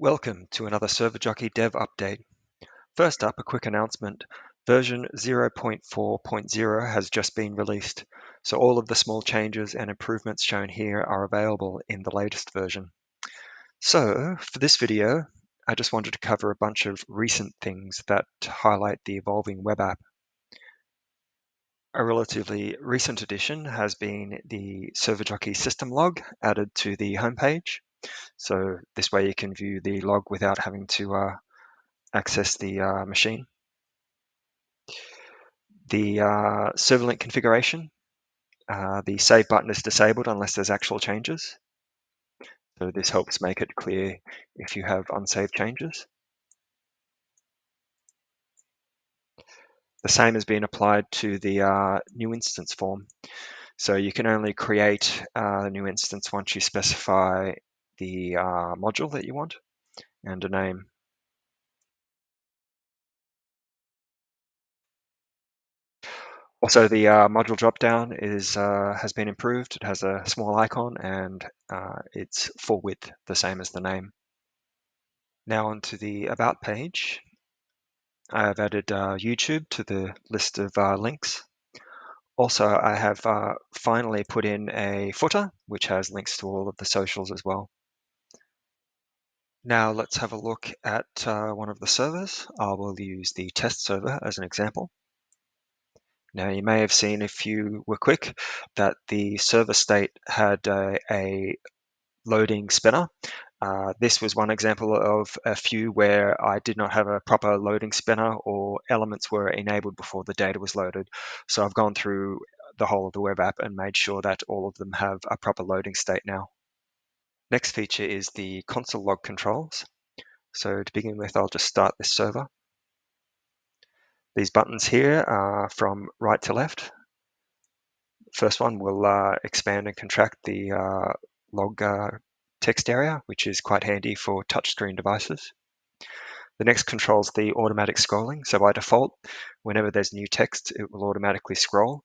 Welcome to another ServerJockey dev update. First up, a quick announcement. Version 0.4.0 has just been released, so all of the small changes and improvements shown here are available in the latest version. So, for this video, I just wanted to cover a bunch of recent things that highlight the evolving web app. A relatively recent addition has been the ServerJockey system log added to the homepage. So this way you can view the log without having to access the machine. The server link configuration, the save button is disabled unless there's actual changes. So this helps make it clear if you have unsaved changes. The same has been applied to the new instance form. So you can only create a new instance once you specify the module that you want and a name. Also, the module dropdown has been improved. It has a small icon and it's full width, the same as the name. Now onto the About page. I have added YouTube to the list of links. Also, I have finally put in a footer, which has links to all of the socials as well. Now let's have a look at one of the servers. I will use the test server as an example. Now you may have seen, if you were quick, that the server state had a loading spinner. This was one example of a few where I did not have a proper loading spinner or elements were enabled before the data was loaded. So I've gone through the whole of the web app and made sure that all of them have a proper loading state now. Next feature is the console log controls. So to begin with, I'll just start this server. These buttons here are from right to left. First one will expand and contract the log text area, which is quite handy for touchscreen devices. The next controls the automatic scrolling. So by default, whenever there's new text, it will automatically scroll,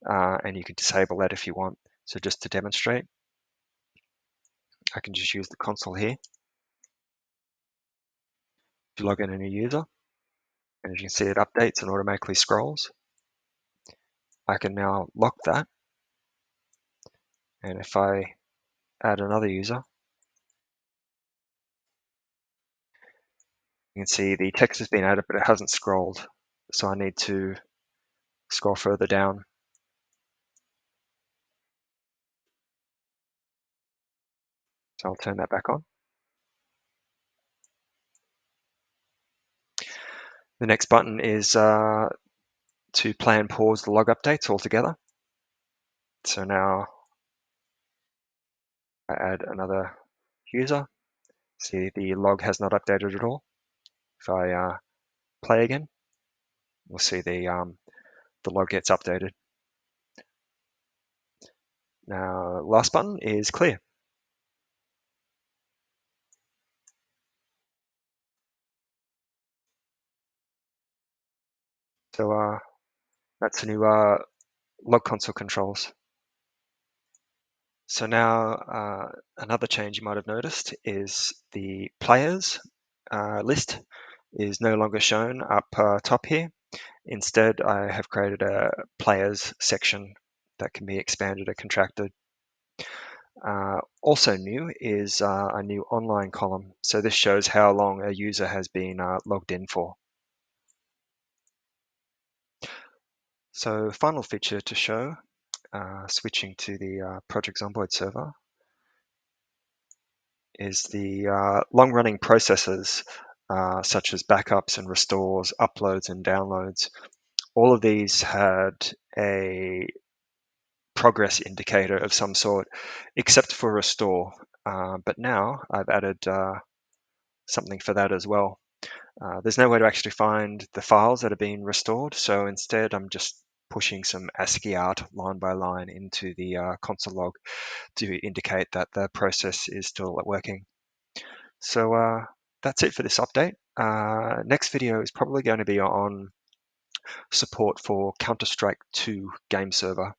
and you can disable that if you want. So just to demonstrate, I can just use the console here to log in a new user. And as you can see, it updates and automatically scrolls. I can now lock that. And if I add another user, you can see the text has been added, but it hasn't scrolled. So I need to scroll further down. So I'll turn that back on. The next button is to play and pause the log updates altogether. So now I add another user. See, the log has not updated at all. If I play again, we'll see the log gets updated. Now, last button is clear. So that's the new log console controls. So now another change you might have noticed is the players list is no longer shown up top here. Instead, I have created a players section that can be expanded or contracted. Also new is a new online column. So this shows how long a user has been logged in for. So final feature to show, switching to the Project Zomboid server, is the long-running processes such as backups and restores, uploads and downloads. All of these had a progress indicator of some sort, except for restore. But now I've added something for that as well. There's no way to actually find the files that are being restored, so instead I'm just pushing some ASCII art line by line into the console log to indicate that the process is still working. So that's it for this update. Next video is probably going to be on support for Counter-Strike 2 game server.